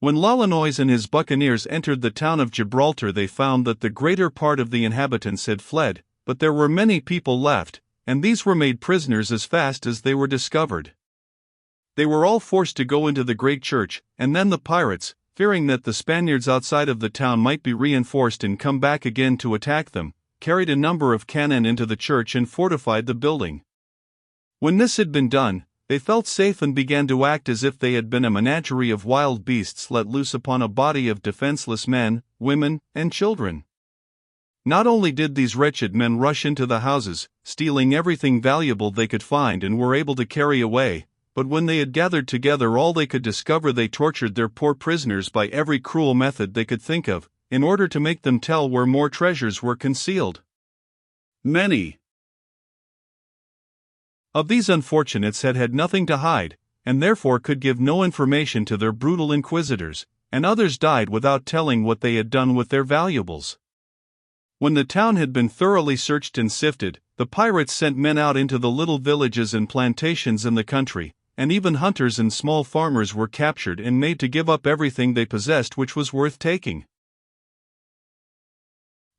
When Lolonois and his buccaneers entered the town of Gibraltar, they found that the greater part of the inhabitants had fled, but there were many people left, and these were made prisoners as fast as they were discovered. They were all forced to go into the great church, and then the pirates, fearing that the Spaniards outside of the town might be reinforced and come back again to attack them, carried a number of cannon into the church and fortified the building. When this had been done, they felt safe and began to act as if they had been a menagerie of wild beasts let loose upon a body of defenseless men, women, and children. Not only did these wretched men rush into the houses, stealing everything valuable they could find and were able to carry away, but when they had gathered together all they could discover, they tortured their poor prisoners by every cruel method they could think of, in order to make them tell where more treasures were concealed. Many of these unfortunates had nothing to hide, and therefore could give no information to their brutal inquisitors, and others died without telling what they had done with their valuables. When the town had been thoroughly searched and sifted, the pirates sent men out into the little villages and plantations in the country, and even hunters and small farmers were captured and made to give up everything they possessed which was worth taking.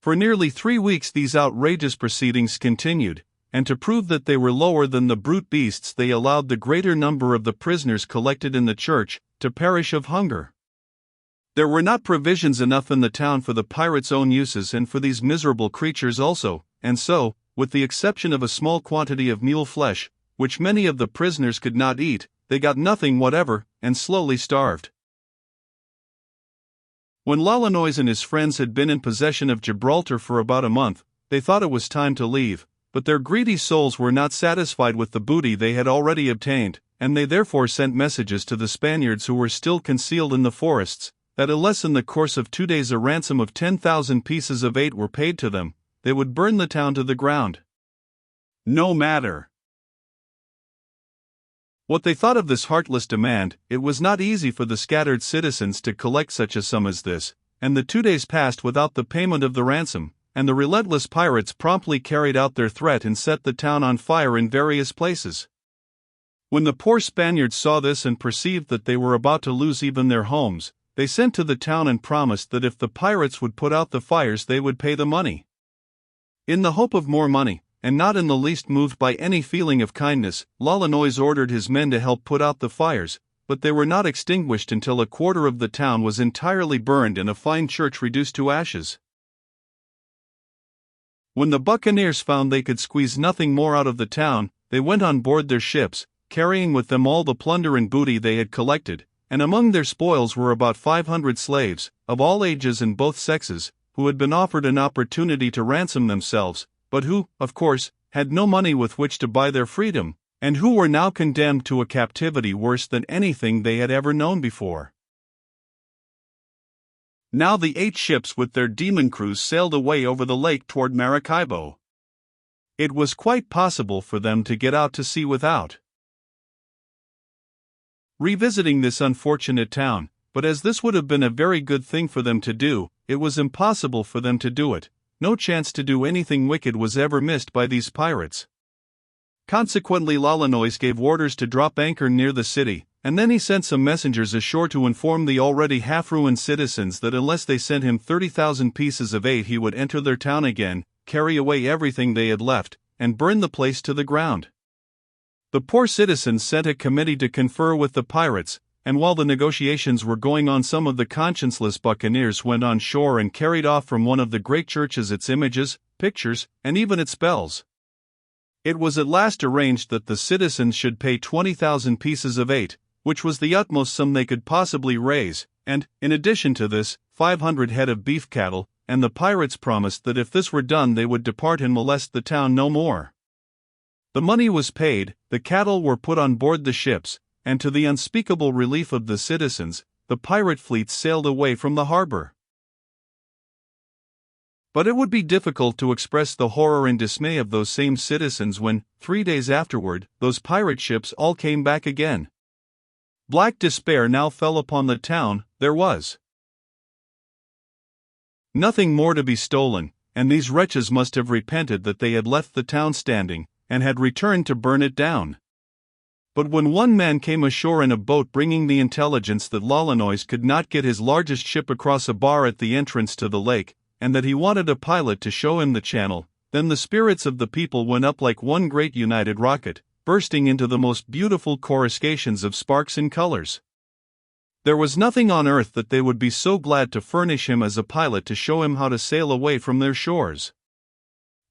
For nearly 3 weeks these outrageous proceedings continued, and to prove that they were lower than the brute beasts, they allowed the greater number of the prisoners collected in the church to perish of hunger. There were not provisions enough in the town for the pirates' own uses and for these miserable creatures also, and so, with the exception of a small quantity of mule flesh, which many of the prisoners could not eat, they got nothing whatever, and slowly starved. When Lolonois and his friends had been in possession of Gibraltar for about a month, they thought it was time to leave, but their greedy souls were not satisfied with the booty they had already obtained, and they therefore sent messages to the Spaniards who were still concealed in the forests, that unless in the course of 2 days a ransom of 10,000 pieces of 8 were paid to them, they would burn the town to the ground. No matter what they thought of this heartless demand, it was not easy for the scattered citizens to collect such a sum as this, and the 2 days passed without the payment of the ransom, and the relentless pirates promptly carried out their threat and set the town on fire in various places. When the poor Spaniards saw this and perceived that they were about to lose even their homes, they sent to the town and promised that if the pirates would put out the fires they would pay the money. In the hope of more money, and not in the least moved by any feeling of kindness, Lolonois ordered his men to help put out the fires, but they were not extinguished until a quarter of the town was entirely burned and a fine church reduced to ashes. When the Buccaneers found they could squeeze nothing more out of the town, they went on board their ships, carrying with them all the plunder and booty they had collected, and among their spoils were about 500 slaves, of all ages and both sexes, who had been offered an opportunity to ransom themselves, but who, of course, had no money with which to buy their freedom, and who were now condemned to a captivity worse than anything they had ever known before. Now the 8 ships with their demon crews sailed away over the lake toward Maracaibo. It was quite possible for them to get out to sea without revisiting this unfortunate town, but as this would have been a very good thing for them to do, it was impossible for them to do it. No chance to do anything wicked was ever missed by these pirates. Consequently, Lolonois gave orders to drop anchor near the city, and then he sent some messengers ashore to inform the already half-ruined citizens that unless they sent him 30,000 pieces of 8 he would enter their town again, carry away everything they had left, and burn the place to the ground. The poor citizens sent a committee to confer with the pirates, and while the negotiations were going on, some of the conscienceless buccaneers went on shore and carried off from one of the great churches its images, pictures, and even its bells. It was at last arranged that the citizens should pay 20,000 pieces of 8, which was the utmost sum they could possibly raise, and, in addition to this, 500 head of beef cattle, and the pirates promised that if this were done they would depart and molest the town no more. The money was paid, the cattle were put on board the ships, and to the unspeakable relief of the citizens, the pirate fleet sailed away from the harbor. But it would be difficult to express the horror and dismay of those same citizens when, 3 days afterward, those pirate ships all came back again. Black despair now fell upon the town. There was nothing more to be stolen, and these wretches must have repented that they had left the town standing, and had returned to burn it down. But when one man came ashore in a boat bringing the intelligence that Lolonois could not get his largest ship across a bar at the entrance to the lake, and that he wanted a pilot to show him the channel, then the spirits of the people went up like one great united rocket, bursting into the most beautiful coruscations of sparks and colors. There was nothing on earth that they would be so glad to furnish him as a pilot to show him how to sail away from their shores.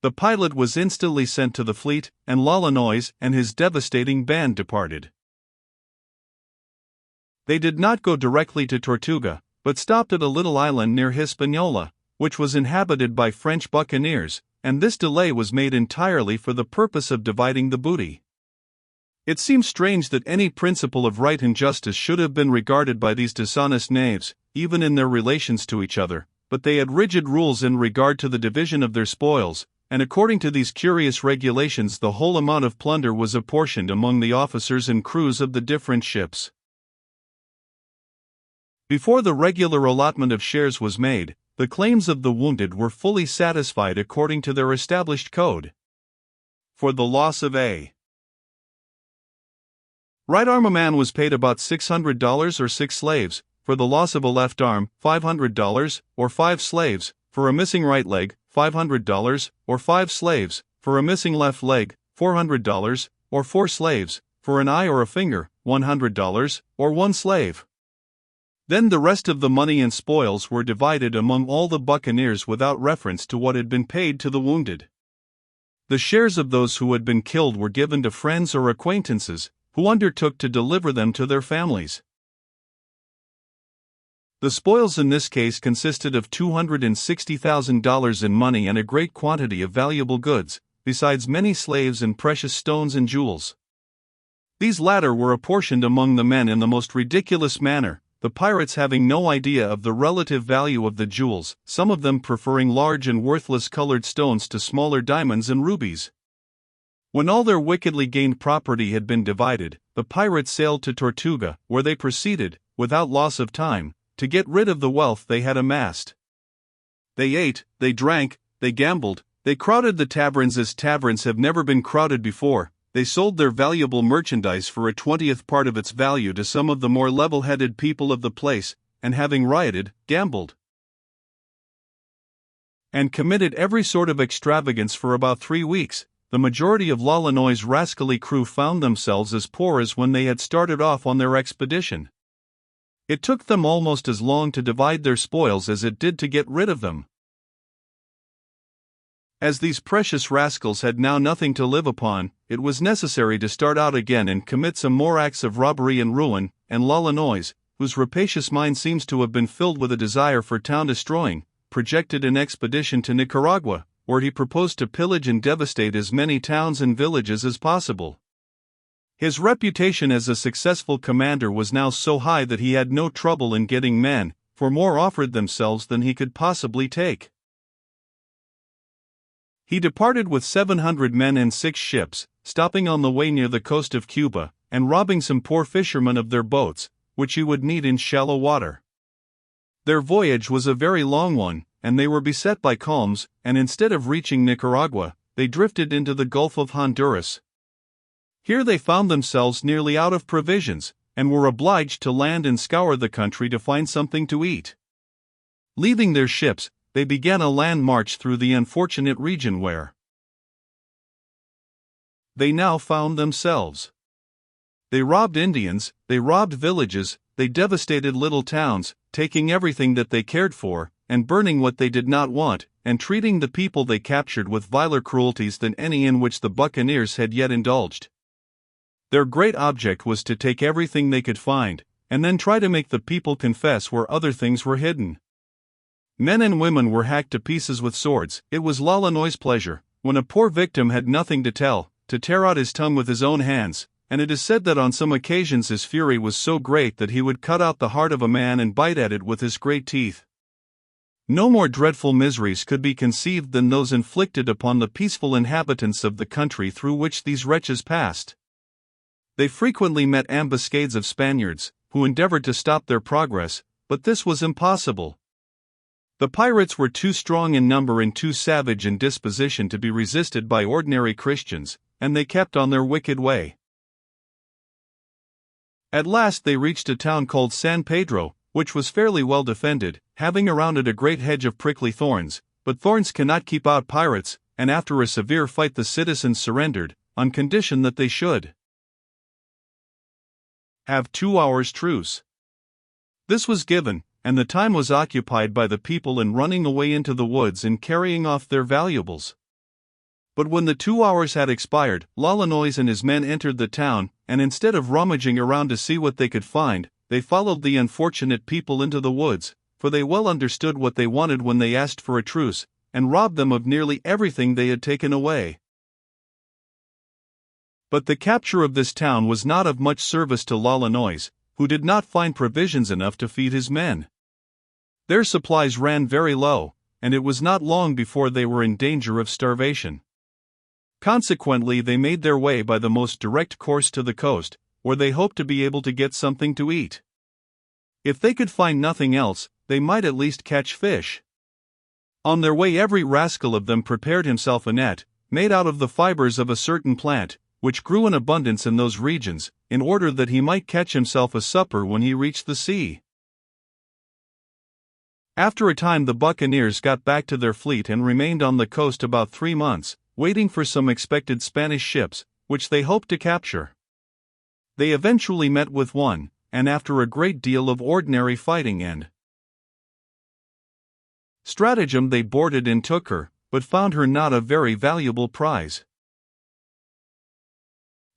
The pilot was instantly sent to the fleet, and Lolonois and his devastating band departed. They did not go directly to Tortuga, but stopped at a little island near Hispaniola, which was inhabited by French buccaneers, and this delay was made entirely for the purpose of dividing the booty. It seems strange that any principle of right and justice should have been regarded by these dishonest knaves, even in their relations to each other, but they had rigid rules in regard to the division of their spoils, and according to these curious regulations the whole amount of plunder was apportioned among the officers and crews of the different ships. Before the regular allotment of shares was made, the claims of the wounded were fully satisfied according to their established code. For the loss of a right arm, a man was paid about $600 or 6 slaves, for the loss of a left arm, $500 or 5 slaves, for a missing right leg, $500 or 5 slaves, for a missing left leg, $400 or 4 slaves, for an eye or a finger, $100 or 1 slave. Then the rest of the money and spoils were divided among all the buccaneers without reference to what had been paid to the wounded. The shares of those who had been killed were given to friends or acquaintances, who undertook to deliver them to their families. The spoils in this case consisted of $260,000 in money and a great quantity of valuable goods, besides many slaves and precious stones and jewels. These latter were apportioned among the men in the most ridiculous manner, the pirates having no idea of the relative value of the jewels, some of them preferring large and worthless colored stones to smaller diamonds and rubies. When all their wickedly gained property had been divided, the pirates sailed to Tortuga, where they proceeded, without loss of time, to get rid of the wealth they had amassed. They ate, they drank, they gambled, they crowded the taverns as taverns have never been crowded before, they sold their valuable merchandise for a 20th part of its value to some of the more level-headed people of the place, and having rioted, gambled, and committed every sort of extravagance for about 3 weeks, the majority of Lolonois' rascally crew found themselves as poor as when they had started off on their expedition. It took them almost as long to divide their spoils as it did to get rid of them. As these precious rascals had now nothing to live upon, it was necessary to start out again and commit some more acts of robbery and ruin, and Lolonois, whose rapacious mind seems to have been filled with a desire for town destroying, projected an expedition to Nicaragua, where he proposed to pillage and devastate as many towns and villages as possible. His reputation as a successful commander was now so high that he had no trouble in getting men, for more offered themselves than he could possibly take. He departed with 700 men and 6 ships, stopping on the way near the coast of Cuba, and robbing some poor fishermen of their boats, which he would need in shallow water. Their voyage was a very long one, and they were beset by calms, and instead of reaching Nicaragua, they drifted into the Gulf of Honduras. Here they found themselves nearly out of provisions, and were obliged to land and scour the country to find something to eat. Leaving their ships, they began a land march through the unfortunate region where they now found themselves. They robbed Indians, they robbed villages, they devastated little towns, taking everything that they cared for, and burning what they did not want, and treating the people they captured with viler cruelties than any in which the buccaneers had yet indulged. Their great object was to take everything they could find, and then try to make the people confess where other things were hidden. Men and women were hacked to pieces with swords. It was Lolonois' pleasure, when a poor victim had nothing to tell, to tear out his tongue with his own hands, and it is said that on some occasions his fury was so great that he would cut out the heart of a man and bite at it with his great teeth. No more dreadful miseries could be conceived than those inflicted upon the peaceful inhabitants of the country through which these wretches passed. They frequently met ambuscades of Spaniards, who endeavored to stop their progress, but this was impossible. The pirates were too strong in number and too savage in disposition to be resisted by ordinary Christians, and they kept on their wicked way. At last they reached a town called San Pedro, which was fairly well defended, having around it a great hedge of prickly thorns, but thorns cannot keep out pirates, and after a severe fight the citizens surrendered, on condition that they should have 2 hours' truce. This was given, and the time was occupied by the people in running away into the woods and carrying off their valuables. But when the 2 hours had expired, Lolonois and his men entered the town, and instead of rummaging around to see what they could find, they followed the unfortunate people into the woods, for they well understood what they wanted when they asked for a truce, and robbed them of nearly everything they had taken away. But the capture of this town was not of much service to Lolonois, who did not find provisions enough to feed his men. Their supplies ran very low, and it was not long before they were in danger of starvation. Consequently, they made their way by the most direct course to the coast, where they hoped to be able to get something to eat. If they could find nothing else, they might at least catch fish. On their way, every rascal of them prepared himself a net, made out of the fibers of a certain plant, which grew in abundance in those regions, in order that he might catch himself a supper when he reached the sea. After a time, the Buccaneers got back to their fleet and remained on the coast about 3 months, waiting for some expected Spanish ships, which they hoped to capture. They eventually met with one, and after a great deal of ordinary fighting and stratagem they boarded and took her, but found her not a very valuable prize.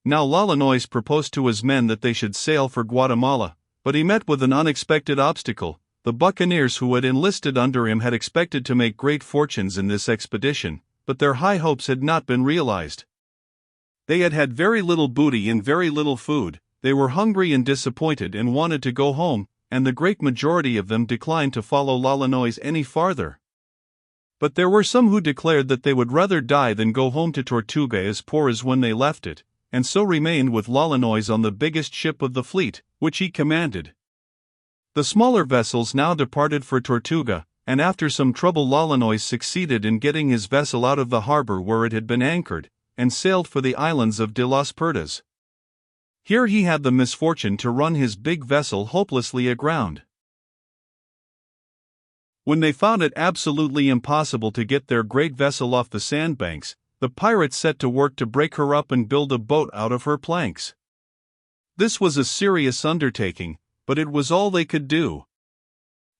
Now Lolonois proposed to his men that they should sail for Guatemala, but he met with an unexpected obstacle. The Buccaneers who had enlisted under him had expected to make great fortunes in this expedition, but their high hopes had not been realized. They had had very little booty and very little food, they were hungry and disappointed and wanted to go home, and the great majority of them declined to follow Lolonois any farther. But there were some who declared that they would rather die than go home to Tortuga as poor as when they left it, and so remained with Lolonois on the biggest ship of the fleet, which he commanded. The smaller vessels now departed for Tortuga, and after some trouble Lolonois succeeded in getting his vessel out of the harbor where it had been anchored, and sailed for the islands of de las Pertas. Here he had the misfortune to run his big vessel hopelessly aground. When they found it absolutely impossible to get their great vessel off the sandbanks, the pirates set to work to break her up and build a boat out of her planks. This was a serious undertaking, but it was all they could do.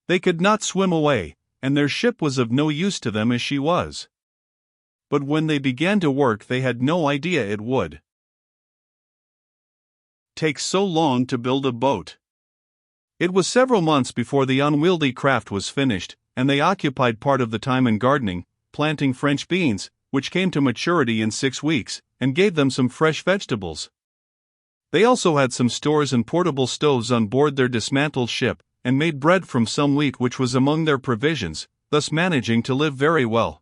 They could not swim away, and their ship was of no use to them as she was. But when they began to work, they had no idea it would take so long to build a boat. It was several months before the unwieldy craft was finished, and they occupied part of the time in gardening, planting French beans, which came to maturity in 6 weeks, and gave them some fresh vegetables. They also had some stores and portable stoves on board their dismantled ship, and made bread from some wheat which was among their provisions, thus managing to live very well.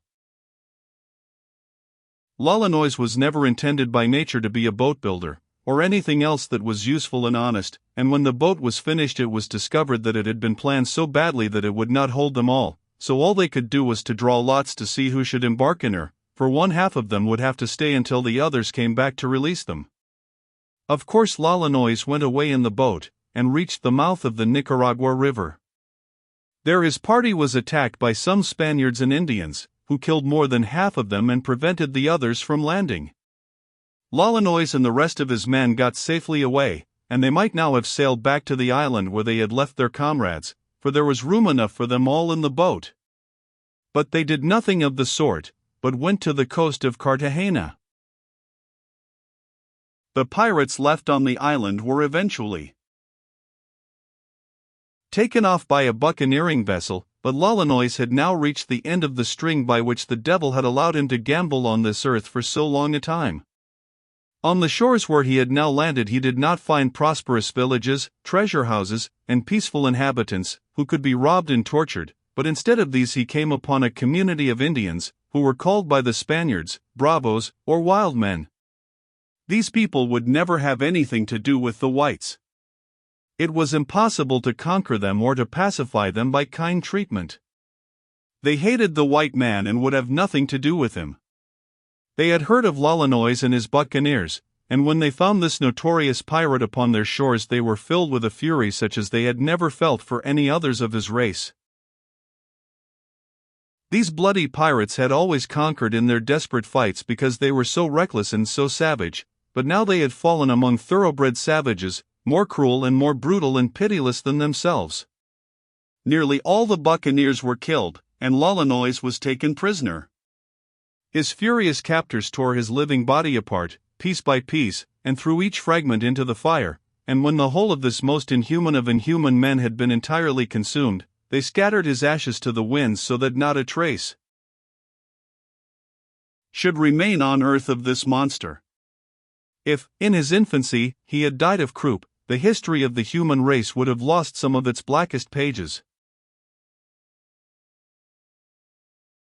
Lolonois was never intended by nature to be a boat builder, or anything else that was useful and honest, and when the boat was finished it was discovered that it had been planned so badly that it would not hold them all, so all they could do was to draw lots to see who should embark in her, for one half of them would have to stay until the others came back to release them. Of course Lolonois went away in the boat, and reached the mouth of the Nicaragua River. There his party was attacked by some Spaniards and Indians, who killed more than half of them and prevented the others from landing. Lolonois and the rest of his men got safely away, and they might now have sailed back to the island where they had left their comrades, for there was room enough for them all in the boat. But they did nothing of the sort, but went to the coast of Cartagena. The pirates left on the island were eventually taken off by a buccaneering vessel, but Lolonois had now reached the end of the string by which the devil had allowed him to gambol on this earth for so long a time. On the shores where he had now landed he did not find prosperous villages, treasure houses, and peaceful inhabitants, who could be robbed and tortured, but instead of these he came upon a community of Indians, who were called by the Spaniards, bravos, or wild men. These people would never have anything to do with the whites. It was impossible to conquer them or to pacify them by kind treatment. They hated the white man and would have nothing to do with him. They had heard of Lolonois and his buccaneers, and when they found this notorious pirate upon their shores they were filled with a fury such as they had never felt for any others of his race. These bloody pirates had always conquered in their desperate fights because they were so reckless and so savage, but now they had fallen among thoroughbred savages, more cruel and more brutal and pitiless than themselves. Nearly all the buccaneers were killed, and Lolonois was taken prisoner. His furious captors tore his living body apart, piece by piece, and threw each fragment into the fire, and when the whole of this most inhuman of inhuman men had been entirely consumed, they scattered his ashes to the winds so that not a trace should remain on earth of this monster. If, in his infancy, he had died of croup, the history of the human race would have lost some of its blackest pages.